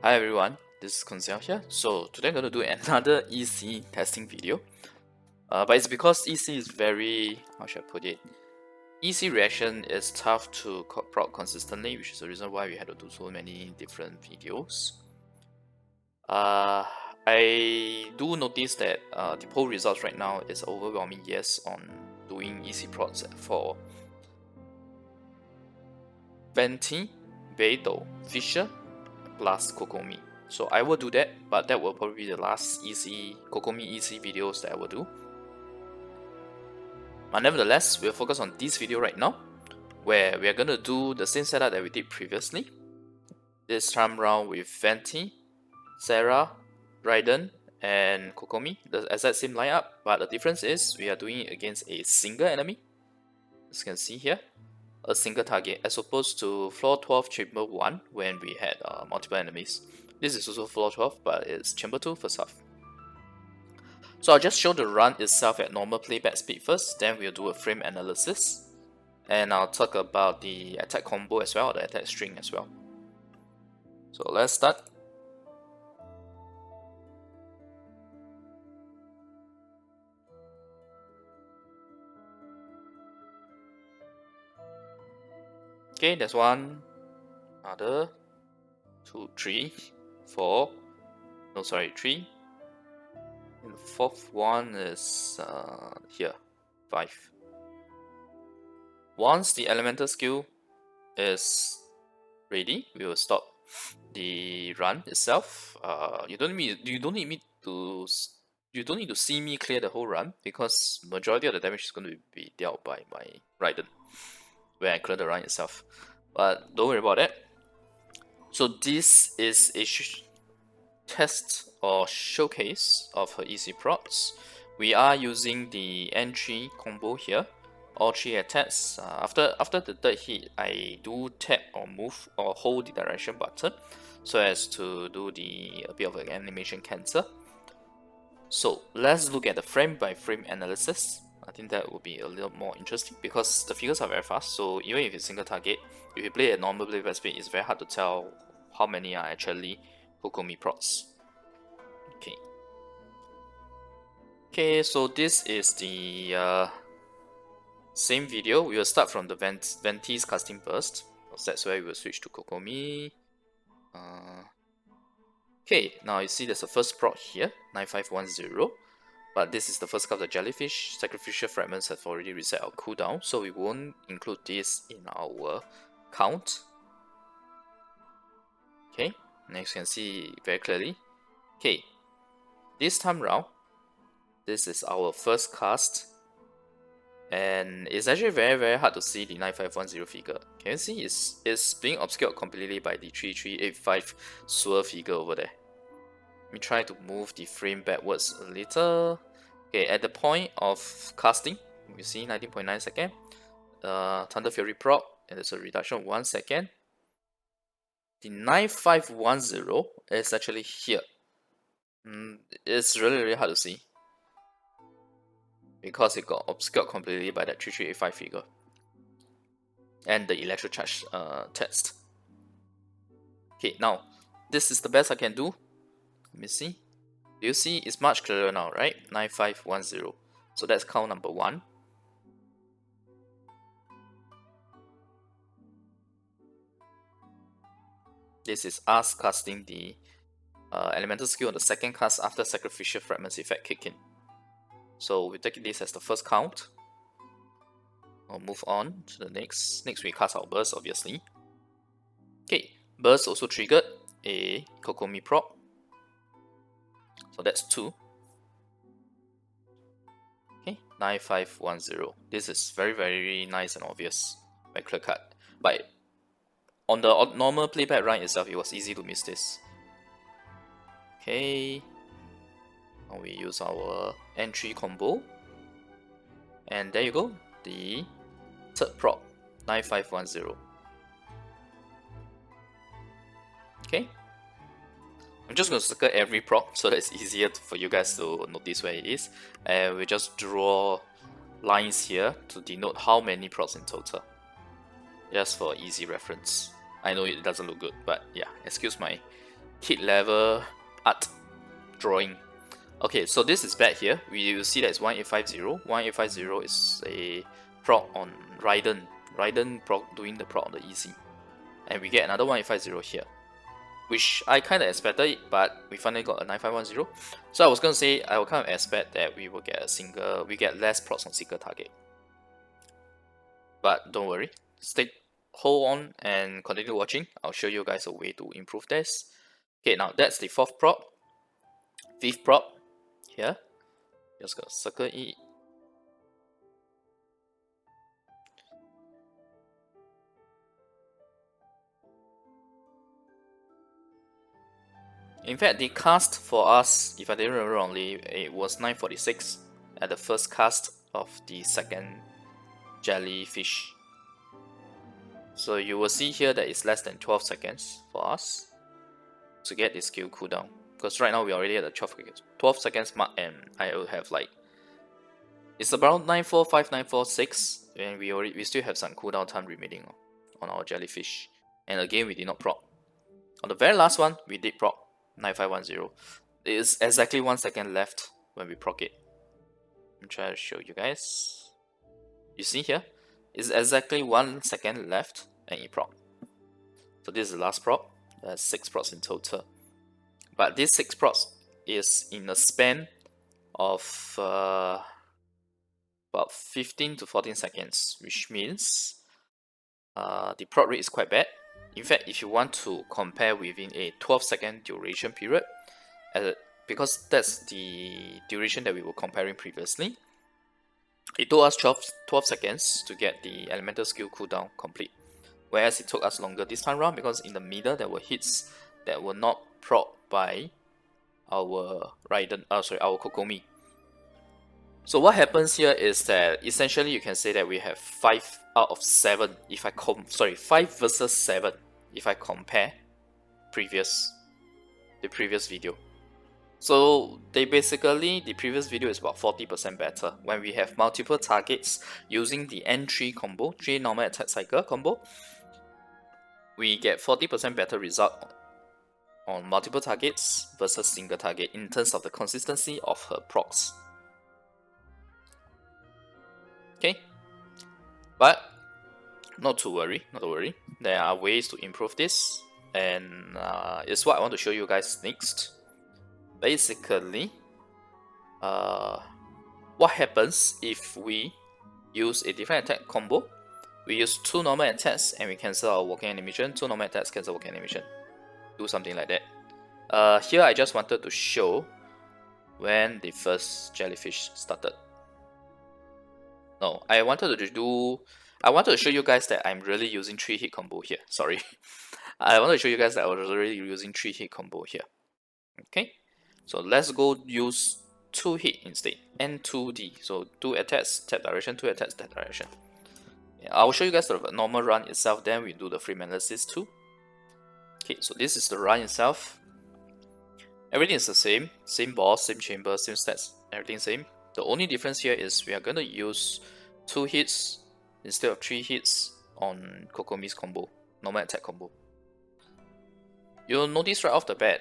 Hi everyone, this is Constellations here. So today I'm going to do another EC testing video. But it's because EC is very, how should I put it? EC reaction is tough to proc consistently, which is the reason why we had to do so many different videos. I do notice that the poll results right now is overwhelming yes on doing EC procs for Venti, Baal, Fisher, plus Kokomi. So I will do that, but that will probably be the last Kokomi EC videos that I will do. But nevertheless, we'll focus on this video right now, where we are going to do the same setup that we did previously. This time around with Venti, Sarah, Raiden, and Kokomi, the exact same lineup, but the difference is we are doing it against a single enemy. As you can see here, a single target, as opposed to floor 12 chamber 1 when we had multiple enemies. This is also floor 12, but it's chamber 2 first half. So I'll just show the run itself at normal playback speed first, then we'll do a frame analysis, and I'll talk about the attack combo as well, the attack string as well. So let's start. Okay, there's one, another, 2, 3, 4, no sorry, 3, and the fourth one is here, 5. Once the elemental skill is ready, we will stop the run itself. You don't need me to see me clear the whole run, because majority of the damage is going to be dealt by my Raiden when I clear the run itself. But don't worry about that. So this is a test or showcase of her EC procs. We are using the N3 combo here. All 3 attacks. After the third hit, I do tap or move or hold the direction button so as to do a bit of an animation cancel. So let's look at the frame by frame analysis. I think that will be a little more interesting because the figures are very fast. So even if it's single target, if you play at normal playback speed, it's very hard to tell how many are actually Kokomi procs. Okay, so this is the same video. We will start from the Venti's casting burst. That's where we will switch to Kokomi. Okay, now you see there's a first proc here, 9510. But this is the first card of the jellyfish. Sacrificial fragments have already reset our cooldown, so we won't include this in our count. Okay, next you can see very clearly. Okay, this time round, this is our first cast. And it's actually very hard to see the 9510 figure. Can you see it's being obscured completely by the 3385 swirl figure over there. Let me try to move the frame backwards a little. Okay, at the point of casting, you see 19.9 seconds. Thunder Fury proc, and there's a reduction of 1 second. The 9510 is actually here. It's really hard to see, because it got obscured completely by that 3385 figure and the Electro Charged test. Okay, now this is the best I can do. Let me see. Do you see it's much clearer now, right? 9510. So that's count number 1. This is us casting the elemental skill on the second cast after sacrificial fragments effect kick in. So we take this as the first count. I'll move on to the next. Next we cast our burst, obviously. Okay, burst also triggered a Kokomi proc. So that's 2. Okay, 9510. This is very nice and obvious by clear cut. But on the normal playback run itself, it was easy to miss this. Okay, now we use our N3 combo, and there you go, the third proc, 9510. Okay, I'm just going to circle every proc so that it's easier for you guys to notice where it is, and we just draw lines here to denote how many procs in total, just for easy reference. I know it doesn't look good, but yeah, excuse my hit level art drawing. Okay, so this is bad here. We will see that it's 1850. 1850 is a proc on Raiden. Raiden proc doing the proc on the easy. And we get another 1850 here, which I kind of expected, but we finally got a 9510. So I was gonna say I will kind of expect that we will get we get less procs on single target. But don't worry, hold on and continue watching. I'll show you guys a way to improve this. Okay, now that's the fourth prop. Fifth prop here. Just gonna circle it. In fact, the cast for us, if I didn't remember wrongly, it was 946 at the first cast of the second jellyfish. So you will see here that it's less than 12 seconds for us to get the skill cooldown. Because right now we're already at the 12 seconds mark, and I will have like, it's about 945, 946, and we still have some cooldown time remaining on our jellyfish. And again, we did not proc. On the very last one, we did proc 9510. It is exactly 1 second left when we proc it. I'm trying to show you guys. You see here, it's exactly 1 second left and it proc. So this is the last proc. There's 6 procs in total. But this 6 procs is in a span of about 15 to 14 seconds, which means the proc rate is quite bad. In fact, if you want to compare within a 12-second duration period, because that's the duration that we were comparing previously, it took us 12 seconds to get the elemental skill cooldown complete, whereas it took us longer this time around because in the middle there were hits that were not proc by our our Kokomi. So what happens here is that essentially you can say that we have 5 out of 7 if I 5 versus 7 if I compare the previous video. So the previous video is about 40% better. When we have multiple targets using the N3 combo, 3 normal attack cycle combo, we get 40% better result on multiple targets versus single target in terms of the consistency of her procs. Okay, but not to worry, there are ways to improve this, and it's what I want to show you guys next. Basically, what happens if we use a different attack combo? We use 2 normal attacks and we cancel our walking animation, 2 normal attacks, cancel walking animation. Do something like that. Here I just wanted to show when the first jellyfish started. No, I wanted to show you guys that I'm really using 3 hit combo here. Sorry. I wanted to show you guys that I was really using 3 hit combo here. Okay, so let's go use 2 hit instead. N2D. So 2 attacks, tap direction, 2 attacks, tap direction. Yeah, I will show you guys the normal run itself, then we do the frame analysis too. Okay, so this is the run itself. Everything is the same boss, same chamber, same stats, everything same. The only difference here is we are going to use 2 hits instead of 3 hits on Kokomi's combo, normal attack combo. You'll notice right off the bat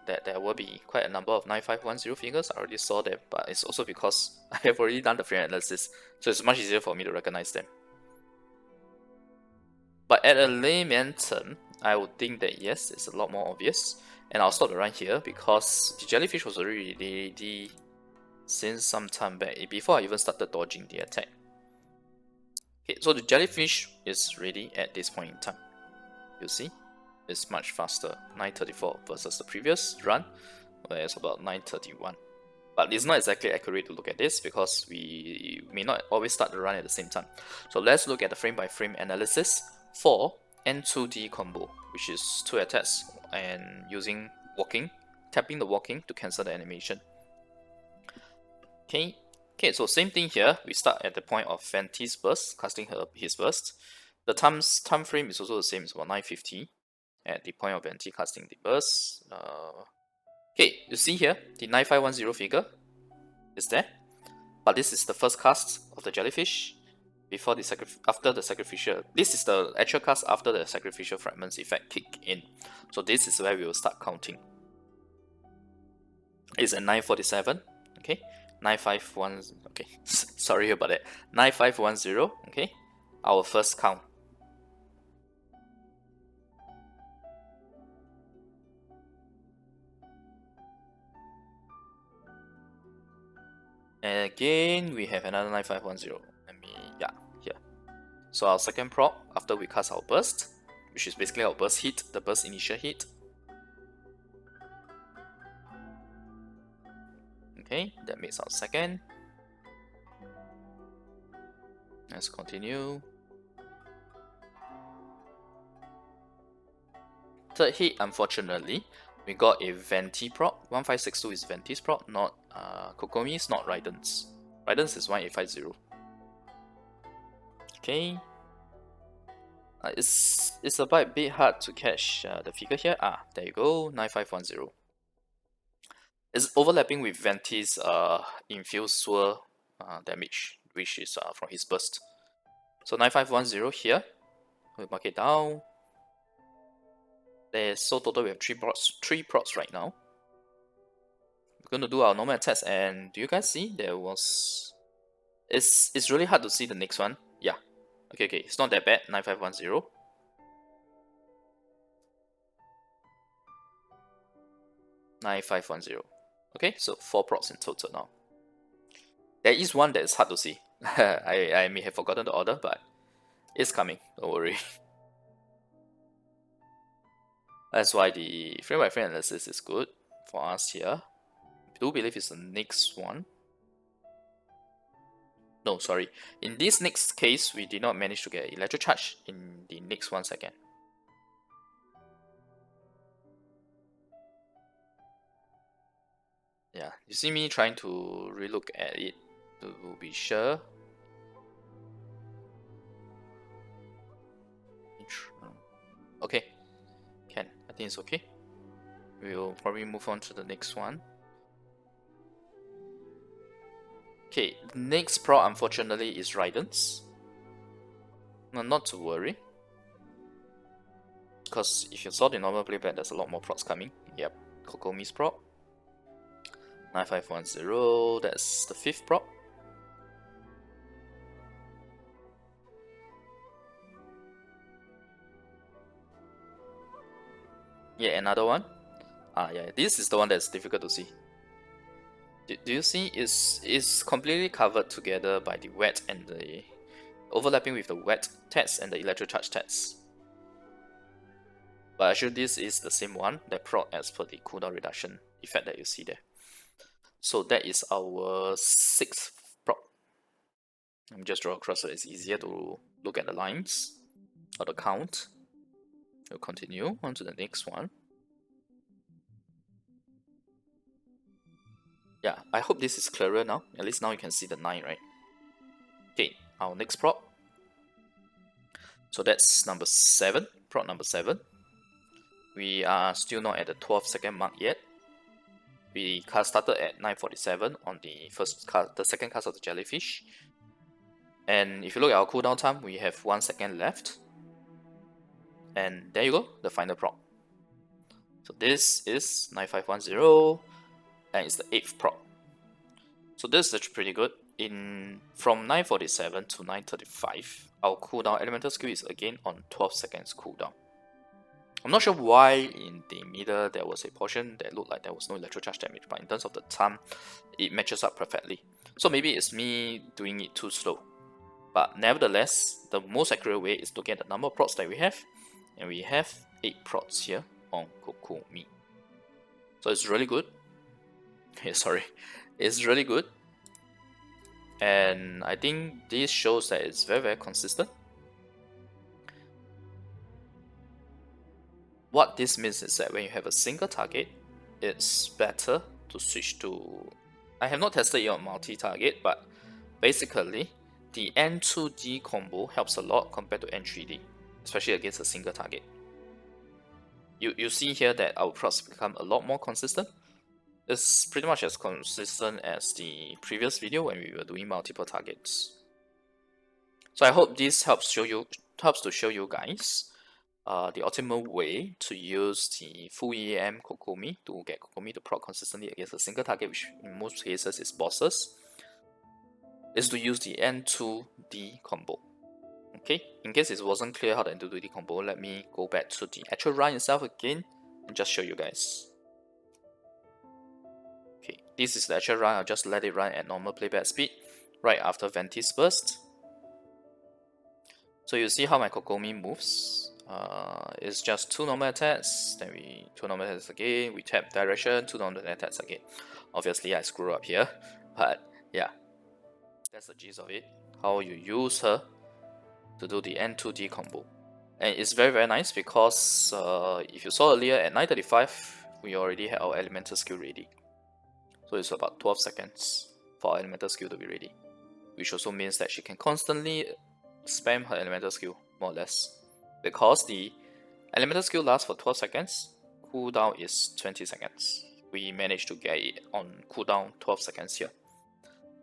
that there will be quite a number of 9510 figures. I already saw them, but it's also because I have already done the frame analysis, so it's much easier for me to recognize them. But at a layman term, I would think that yes, it's a lot more obvious. And I'll stop the run here because the jellyfish was already ready since some time back, before I even started dodging the attack. Okay, so the jellyfish is ready at this point in time. You see, it's much faster, 934 versus the previous run, where it's about 931. But it's not exactly accurate to look at this because we may not always start the run at the same time. So let's look at the frame by frame analysis for N2D combo, which is 2 attacks and using walking, tapping the walking to cancel the animation. Okay, so same thing here. We start at the point of Fenty's burst, casting his burst. The time frame is also the same, it's about 950 at the point of Fenty casting the burst. Okay, you see here, the 9510 figure is there, but this is the first cast of the jellyfish. before the after the sacrificial. This is the actual cast after the sacrificial fragments effect kick in. So this is where we will start counting. It's at 9:47. Okay, 951. Okay, sorry about that. 9510. Okay, our first count. And again, we have another 9510. Yeah, here. So our second proc after we cast our burst, which is basically our burst hit, the burst initial hit. Okay, that makes our second. Let's continue. Third hit, unfortunately, we got a Venti proc. 1562 is Venti's proc, not Kokomi's, not Raiden's. Raiden's is 1850. Okay. It's a bit hard to catch the figure here. There you go, 9510. It's overlapping with Venti's infused swirl damage, which is from his burst. So 9510 here. We'll mark it down. So total we have three procs right now. We're going to do our normal attacks, and do you guys see there was... It's really hard to see the next one. Yeah. Okay, it's not that bad. 9510. Okay, so 4 procs in total now. There is one that is hard to see. I may have forgotten the order, but it's coming. Don't worry. That's why the frame by frame analysis is good for us here. I do believe it's the next one. No, sorry. In this next case, we did not manage to get Electro Charged in the next 1 second. Yeah, you see me trying to relook at it to be sure. Okay, I think it's okay. We'll probably move on to the next one. Okay, the next proc unfortunately is Raiden's. No, not to worry, because if you saw the normal playback, there's a lot more procs coming. Yep, Kokomi's proc. 9510, that's the 5th proc. Yeah, another one. Yeah, this is the one that's difficult to see. Do you see? It's completely covered together by the wet and the overlapping with the wet tats and the Electro Charged tats. But actually, this is the same one that proc as per the cooldown reduction effect that you see there. So that is our 6th proc. Let me just draw across so it's easier to look at the lines or the count. We'll continue on to the next one. Yeah, I hope this is clearer now. At least now you can see the 9, right? Okay, our next proc. So that's number 7, proc number 7. We are still not at the 12 second mark yet. We started at 9:47 on the second cast of the jellyfish. And if you look at our cooldown time, we have 1 second left. And there you go, the final proc. So this is 9510, and it's the 8th proc. So this is pretty good. From 9:47 to 9:35, our cooldown elemental skill is again on 12 seconds cooldown. I'm not sure why in the middle there was a portion that looked like there was no electro charge damage, but in terms of the time, it matches up perfectly. So maybe it's me doing it too slow. But nevertheless, the most accurate way is to get the number of procs that we have, and we have 8 procs here on Kokomi. So it's really good. Sorry, it's really good. And I think this shows that it's very consistent. What this means is that when you have a single target, it's better to switch to... I have not tested it on multi-target, but basically the N2D combo helps a lot compared to N3D, especially against a single target. You see here that our procs become a lot more consistent. It's pretty much as consistent as the previous video when we were doing multiple targets. So I hope this helps to show you guys the optimal way to use the full EM Kokomi to get Kokomi to proc consistently against a single target, which in most cases is bosses, is to use the N2D combo. Okay, in case it wasn't clear how the N2D combo, let me go back to the actual run itself again and just show you guys. Okay, this is the actual run. I'll just let it run at normal playback speed right after Ventis burst. So you see how my Kokomi moves. It's just 2 normal attacks, then 2 normal attacks again, we tap direction, 2 normal attacks again. Obviously I screw up here, but yeah, that's the gist of it, how you use her to do the N2D combo. And it's very nice because if you saw earlier at 9:35, we already had our elemental skill ready. So it's about 12 seconds for our elemental skill to be ready, which also means that she can constantly spam her elemental skill, more or less, because the elemental skill lasts for 12 seconds, cooldown is 20 seconds. We managed to get it on cooldown 12 seconds here.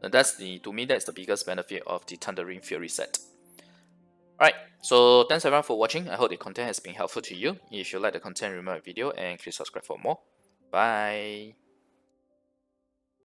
And to me, that's the biggest benefit of the Thundering Fury set. Alright, so thanks everyone for watching. I hope the content has been helpful to you. If you like the content, remember the video and click subscribe for more. Bye!